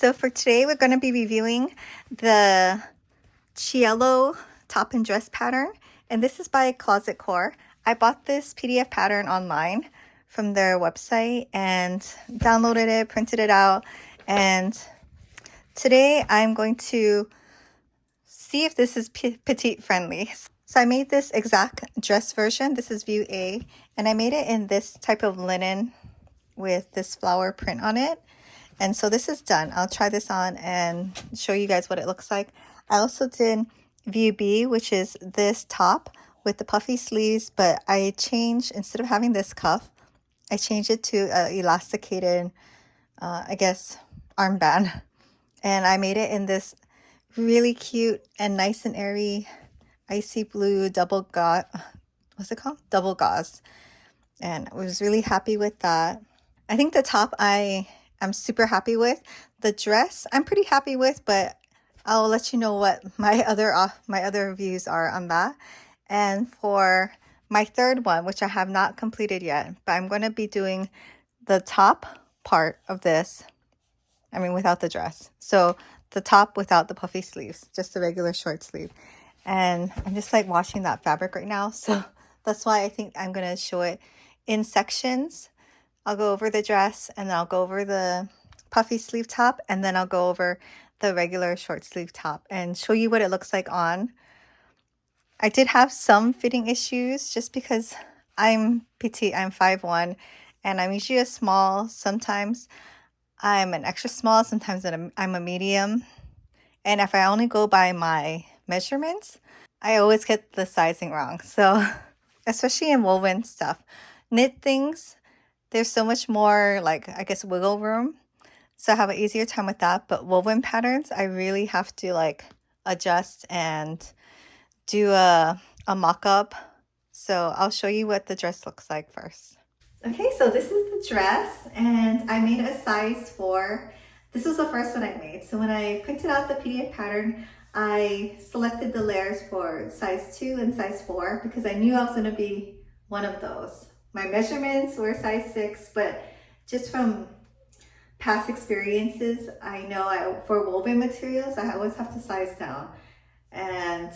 So for today, we're going to be reviewing the Cielo top and dress pattern. And this is by Closet Core. I bought this PDF pattern online from their website and downloaded it, printed it out. And today I'm going to see if this is petite friendly. So I made this exact dress version. This is view A. And I made it in this type of linen with this flower print on it. And so this is done. I'll try this on and show you guys what it looks like. I also did view B, which is this top with the puffy sleeves, but I changed, instead of having this cuff, I changed it to an elasticated, I guess, armband. And I made it in this really cute and nice and airy icy blue double gauze, what's it called? Double gauze. And I was really happy with that. I think the top I'm super happy with. The dress I'm pretty happy with, but I'll let you know what my other views are on that. And for my third one, which I have not completed yet, but I'm going to be doing the top part of this, I mean without the dress. So the top without the puffy sleeves, just the regular short sleeve. And I'm just like washing that fabric right now, so that's why I think I'm going to show it in sections. I'll go over the dress, and then I'll go over the puffy sleeve top, and then I'll go over the regular short sleeve top and show you what it looks like on. I did have some fitting issues just because I'm petite. I'm 5'1", and I'm usually a small. Sometimes I'm an extra small, sometimes I'm a medium. And if I only go by my measurements, I always get the sizing wrong. So especially in woven stuff. Knit things, there's so much more, like, I guess, wiggle room. So I have an easier time with that. But woven patterns, I really have to like adjust and do a mock-up. So I'll show you what the dress looks like first. Okay, so this is the dress, and I made a size 4. This was the first one I made. So when I printed out the PDF pattern, I selected the layers for size 2 and size 4 because I knew I was going to be one of those. My measurements were size 6, but just from past experiences, I know for woven materials, I always have to size down. And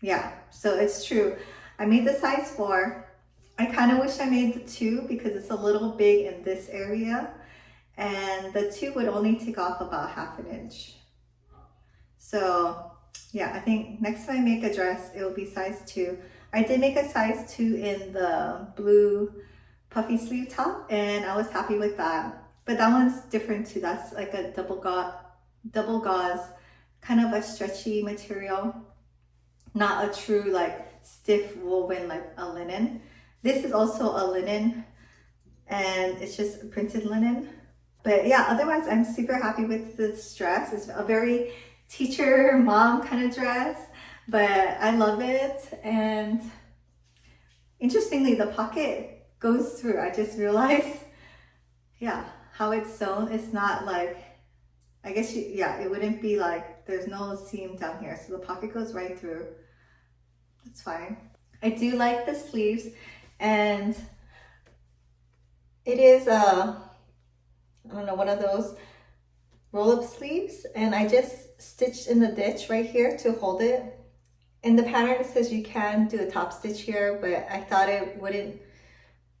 yeah, so it's true. I made the size 4. I kind of wish I made the 2 because it's a little big in this area. And the 2 would only take off about ½ an inch. So yeah, I think next time I make a dress, it will be size 2. I did make a size 2 in the blue puffy sleeve top, and I was happy with that. But that one's different too. That's like a double gauze, kind of a stretchy material, not a true like stiff woven like a linen. This is also a linen, and it's just printed linen. But yeah, otherwise I'm super happy with this dress. It's a very teacher mom kind of dress, but I love it. And interestingly, the pocket goes through. I just realized, yeah, how it's sewn. It's not like, I guess it wouldn't be like, there's no seam down here. So the pocket goes right through. That's fine. I do like the sleeves, and it is I don't know, one of those roll-up sleeves, and I just stitched in the ditch right here to hold it. In the pattern it says you can do a top stitch here, but I thought it wouldn't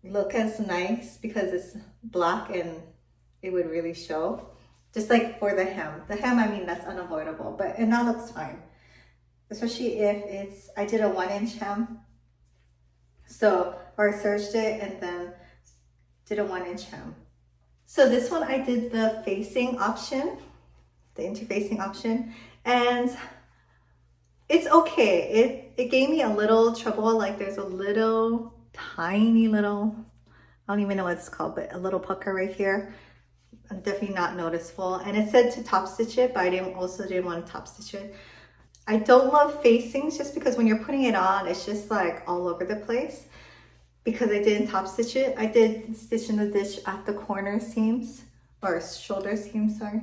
look as nice because it's black and it would really show. Just like for the hem. The hem, I mean, that's unavoidable, and that looks fine. Especially if I did a 1-inch hem. So, or I serged it and then did a 1-inch hem. So this one I did the facing option, the interfacing option, and it's okay. It gave me a little trouble, like there's a little tiny little, I don't even know what it's called, but a little pucker right here. Definitely not noticeable. And it said to top stitch it, but I didn't want to top stitch it. I don't love facings just because when you're putting it on, it's just like all over the place. Because I didn't top stitch it, I did stitch in the ditch at the corner seams, or shoulder seams, sorry.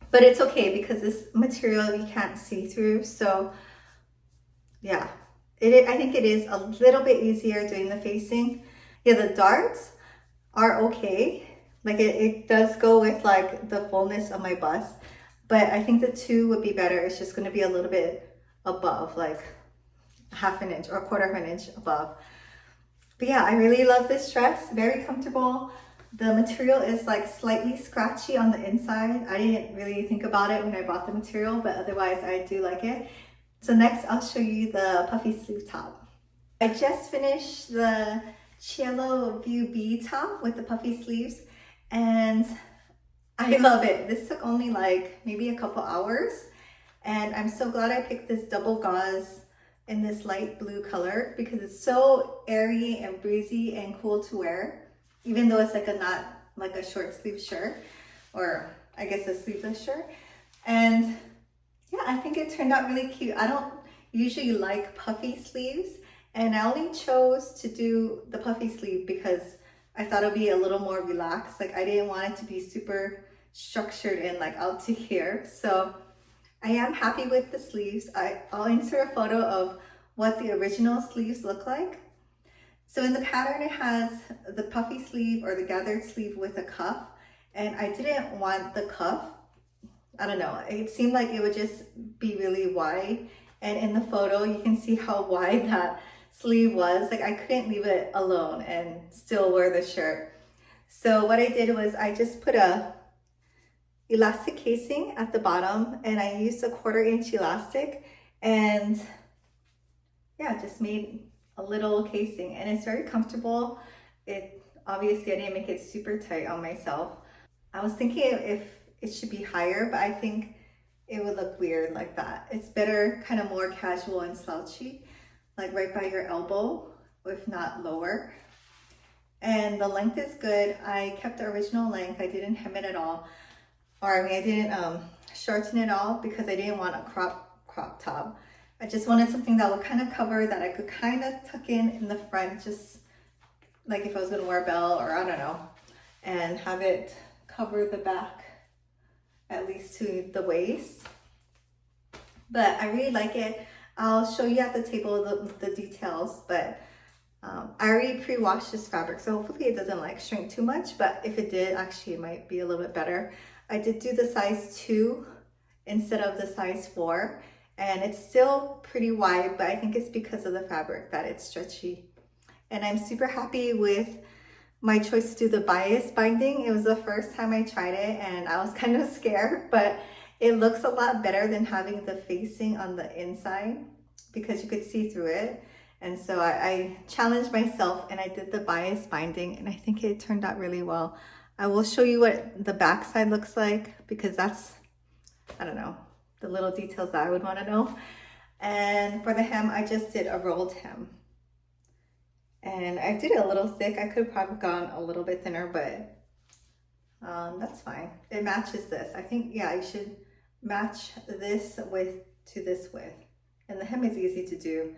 But it's okay because this material you can't see through, so yeah. I think it is a little bit easier doing the facing. Yeah, the darts are okay, Like it does go with like the fullness of my bust, but I think the 2 would be better. It's just going to be a little bit above, like half an inch or a quarter of an inch above. But yeah, I really love this dress. Very comfortable. The material is like slightly scratchy on the inside. I didn't really think about it when I bought the material, but otherwise I do like it. So next I'll show you the puffy sleeve top. I just finished the Cielo View B top with the puffy sleeves, and I love it. This took only like maybe a couple hours, and I'm so glad I picked this double gauze in this light blue color because it's so airy and breezy and cool to wear, even though it's like a not like a short sleeve shirt, or I guess a sleeveless shirt. And yeah, I think it turned out really cute. I don't usually like puffy sleeves, and I only chose to do the puffy sleeve because I thought it'd be a little more relaxed. Like I didn't want it to be super structured and like out to here. So I am happy with the sleeves. I'll insert a photo of what the original sleeves look like. So in the pattern, it has the puffy sleeve or the gathered sleeve with a cuff, and I didn't want the cuff. I don't know, it seemed like it would just be really wide, and in the photo you can see how wide that sleeve was. Like I couldn't leave it alone and still wear the shirt. So what I did was I just put a elastic casing at the bottom, and I used a 1/4 inch elastic, and yeah, just made a little casing, and it's very comfortable. It obviously I didn't make it super tight on myself. I was thinking if it should be higher, but I think it would look weird like that. It's better kind of more casual and slouchy, like right by your elbow, if not lower. And the length is good. I kept the original length. I didn't hem it at all. Or I mean, I didn't shorten it all because I didn't want a crop top. I just wanted something that would kind of cover, that I could kind of tuck in the front, just like if I was gonna wear a belt or I don't know, and have it cover the back at least to the waist. But I really like it. I'll show you at the table the details, but I already pre-washed this fabric, so hopefully it doesn't like shrink too much, but if it did, actually it might be a little bit better. I did do the size 2 instead of the size 4, and it's still pretty wide, but I think it's because of the fabric that it's stretchy. And I'm super happy with my choice to do the bias binding. It was the first time I tried it, and I was kind of scared, but it looks a lot better than having the facing on the inside because you could see through it. And so I challenged myself and I did the bias binding, and I think it turned out really well. I will show you what the back side looks like because that's, I don't know, the little details that I would want to know. And for the hem, I just did a rolled hem. And I did it a little thick. I could have probably gone a little bit thinner, but that's fine. It matches this. I think, yeah, you should match this width to this width. And the hem is easy to do.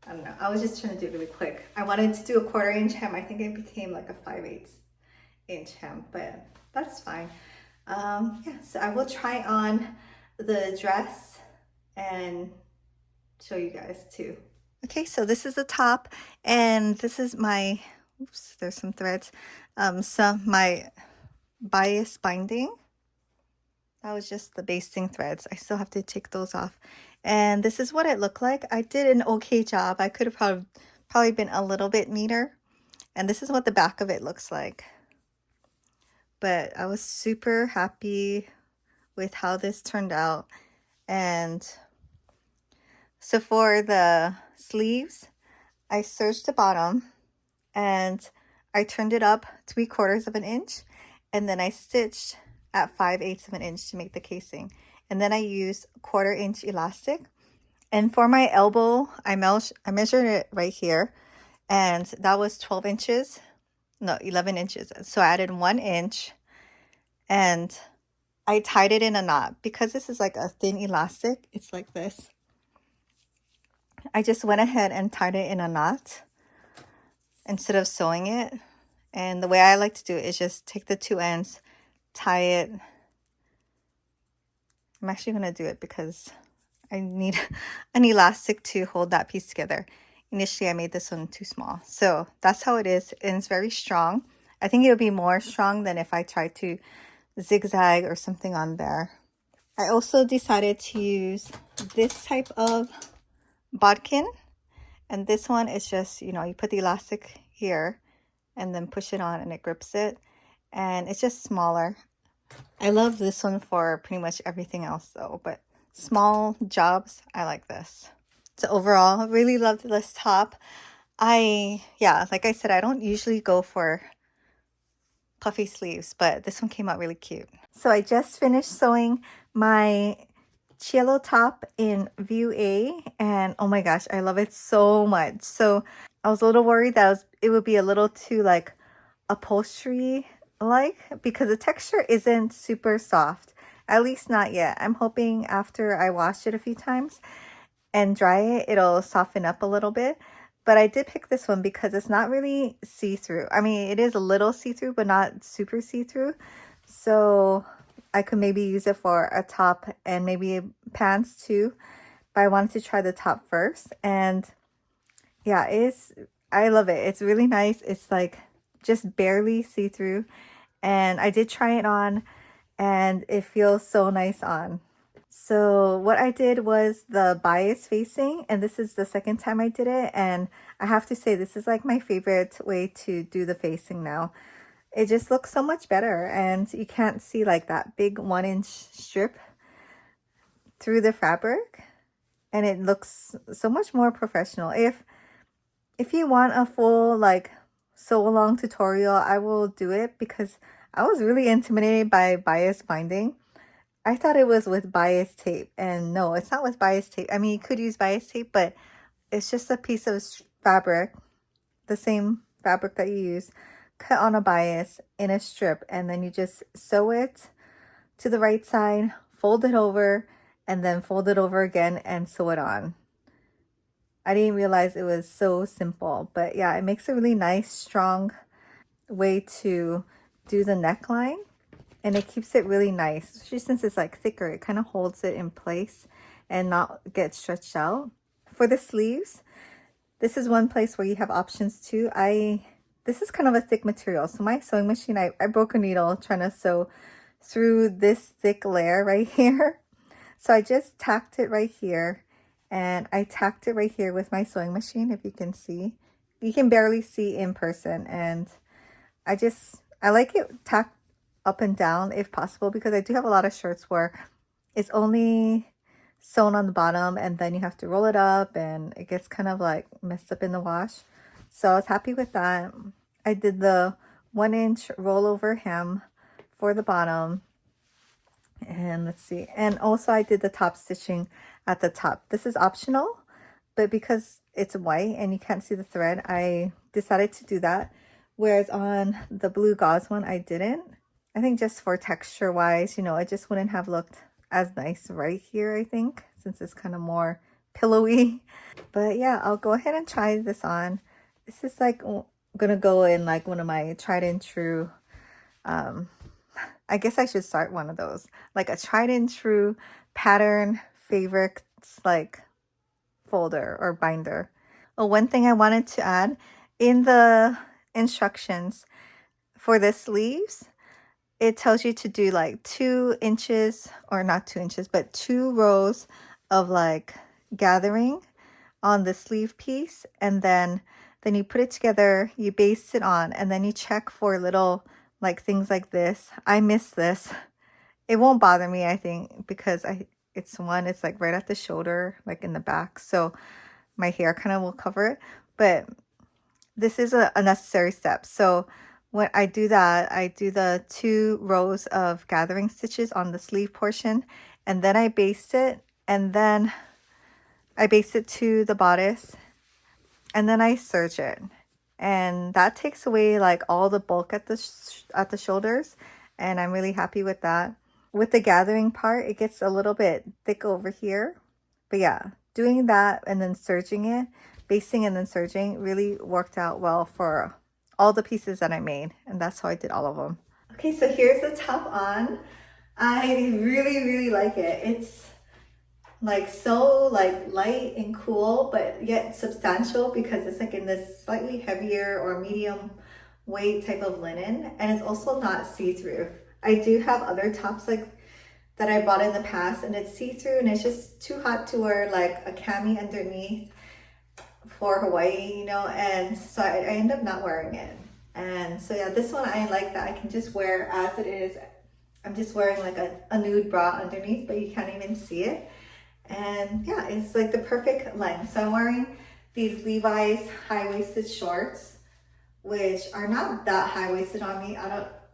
I don't know. I was just trying to do it really quick. I wanted to do a 1/4 inch hem. I think it became like a 5/8 inch hem, but that's fine. Yeah, so I will try on the dress and show you guys too. Okay, so this is the top, and this is my, oops, there's some threads, my bias binding. That was just the basting threads. I still have to take those off. And this is what it looked like. I did an okay job. I could have probably been a little bit neater. And this is what the back of it looks like. But I was super happy with how this turned out. And so for the sleeves, I serged the bottom and I turned it up 3/4 of an inch, and then I stitched at 5/8 of an inch to make the casing. And then I used 1/4 inch elastic. And for my elbow, I measured it right here, and that was 12 inches. No, 11 inches. So I added 1 inch, and I tied it in a knot. Because this is like a thin elastic, it's like this. I just went ahead and tied it in a knot instead of sewing it. And the way I like to do it is just take the 2 ends, tie it. I'm actually going to do it because I need an elastic to hold that piece together. Initially, I made this one too small. So that's how it is, and it's very strong. I think it would be more strong than if I tried to zigzag or something on there. I also decided to use this type of bodkin, and this one is just, you know, you put the elastic here and then push it on and it grips it, and it's just smaller. I love this one for pretty much everything else though, but small jobs, I like this. So overall, I really loved this top. Yeah, like I said, I don't usually go for puffy sleeves, but this one came out really cute. So I just finished sewing my Cielo top in view A, and oh my gosh, I love it so much. So I was a little worried that it would be a little too like upholstery like, because the texture isn't super soft, at least not yet. I'm hoping after I wash it a few times and dry it, it'll soften up a little bit. But I did pick this one because it's not really see-through. I mean, it is a little see-through, but not super see-through. So I could maybe use it for a top and maybe pants too. But I wanted to try the top first. And yeah, I love it. It's really nice. It's like just barely see-through. And I did try it on and it feels so nice on. So what I did was the bias facing, and this is the second time I did it, and I have to say this is like my favorite way to do the facing now. It just looks so much better, and you can't see like that big 1-inch strip through the fabric, and it looks so much more professional. If you want a full like sew along tutorial, I will do it because I was really intimidated by bias binding. I thought it was with bias tape, and no, it's not with bias tape. I mean, you could use bias tape, but it's just a piece of fabric, the same fabric that you use, cut on a bias in a strip, and then you just sew it to the right side, fold it over, and then fold it over again and sew it on. I didn't realize it was so simple, but yeah, it makes a really nice, strong way to do the neckline. And it keeps it really nice, especially since it's like thicker. It kind of holds it in place and not get stretched out. For the sleeves, this is one place where you have options too. This is kind of a thick material. So my sewing machine, I broke a needle trying to sew through this thick layer right here. So I just tacked it right here. And I tacked it right here with my sewing machine, if you can see. You can barely see in person. And I like it tacked up and down if possible, because I do have a lot of shirts where it's only sewn on the bottom and then you have to roll it up and it gets kind of like messed up in the wash. So I was happy with that. I did the 1-inch rollover hem for the bottom, and let's see, and also I did the top stitching at the top. This is optional, but because it's white and you can't see the thread, I decided to do that, whereas on the blue gauze one I didn't. I think just for texture wise, you know, it just wouldn't have looked as nice right here, I think, since it's kind of more pillowy. But yeah, I'll go ahead and try this on. This is like gonna go in like one of my tried and true, I guess I should start one of those, like a tried and true pattern favorites like folder or binder. Oh, one thing I wanted to add in the instructions for the sleeves, it tells you to do like 2 inches, or not 2 inches, but 2 rows of like gathering on the sleeve piece. And then you put it together, you baste it on, and then you check for little like things like this. I miss this. It won't bother me, I think, because it's like right at the shoulder, like in the back. So my hair kind of will cover it. But this is a necessary step. So when I do that, I do the 2 rows of gathering stitches on the sleeve portion, and then I baste it, and then I baste it to the bodice, and then I serge it. And that takes away like all the bulk at the shoulders, and I'm really happy with that. With the gathering part, it gets a little bit thick over here. But yeah, doing that and then serging it, basting and then serging, really worked out well for all the pieces that I made, and that's how I did all of them. Okay, so here's the top on. I really like it. It's like so like light and cool, but yet substantial, because it's like in this slightly heavier or medium weight type of linen, and it's also not see-through. I do have other tops like that I bought in the past, and it's see-through and it's just too hot to wear like a cami underneath for Hawaii, you know, and so I end up not wearing it. And so yeah, this one I like that I can just wear as it is. I'm just wearing like a nude bra underneath, but you can't even see it. And yeah, it's like the perfect length. So I'm wearing these Levi's high-waisted shorts, which are not that high-waisted on me.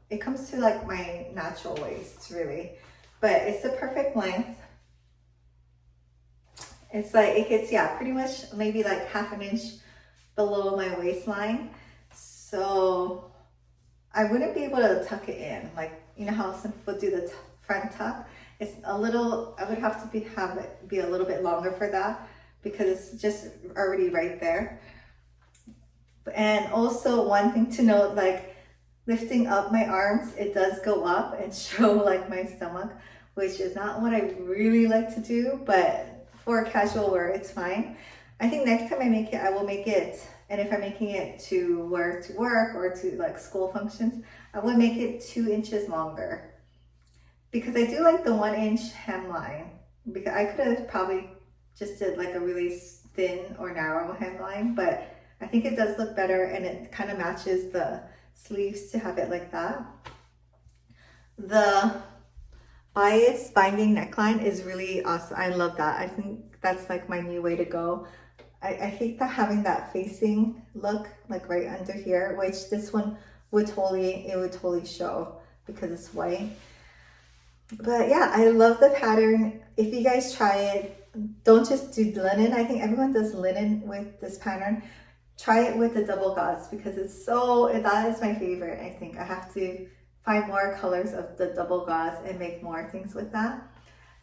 It comes to like my natural waist really, but it's the perfect length. It's like, it hits, yeah, pretty much maybe like half an inch below my waistline. So I wouldn't be able to tuck it in. Like, you know how some people do the front tuck? It's a little, I would have to have it be a little bit longer for that because it's just already right there. And also one thing to note, like lifting up my arms, it does go up and show like my stomach, which is not what I really like to do, but for casual wear, it's fine. I think next time I make it, I will make it, and if I'm making it to wear to work or to like school functions, I would make it 2 inches longer. Because I do like the 1 inch hemline, because I could have probably just did like a really thin or narrow hemline, but I think it does look better and it kind of matches the sleeves to have it like that. The bias binding neckline is really awesome. I love that. I think that's like my new way to go. I hate that having that facing look like right under here, which this one would totally show because it's white. But yeah, I love the pattern. If you guys try it, don't just do linen. I think everyone does linen with this pattern. Try it with the double gauze because that is my favorite. I think I have to find more colors of the double gauze and make more things with that.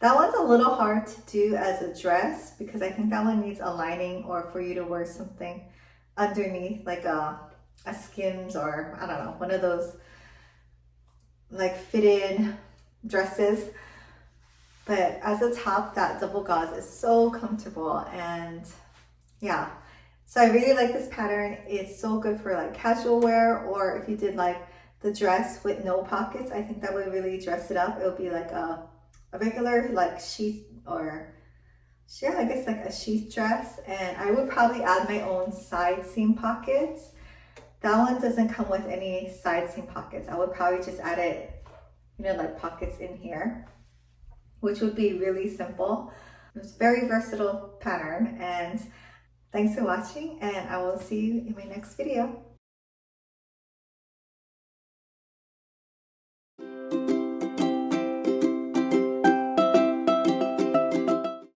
That one's a little hard to do as a dress because I think that one needs a lining or for you to wear something underneath, like a Skims or I don't know, one of those like fitted dresses. But as a top, that double gauze is so comfortable, and yeah. So I really like this pattern. It's so good for like casual wear, or if you did like the dress with no pockets, I think that would really dress it up. It would be like a regular like sheath, or yeah, I guess like a sheath dress. And I would probably add my own side seam pockets. That one doesn't come with any side seam pockets. I would probably just add it, you know, like pockets in here, which would be really simple. It's a very versatile pattern, and thanks for watching, and I will see you in my next video.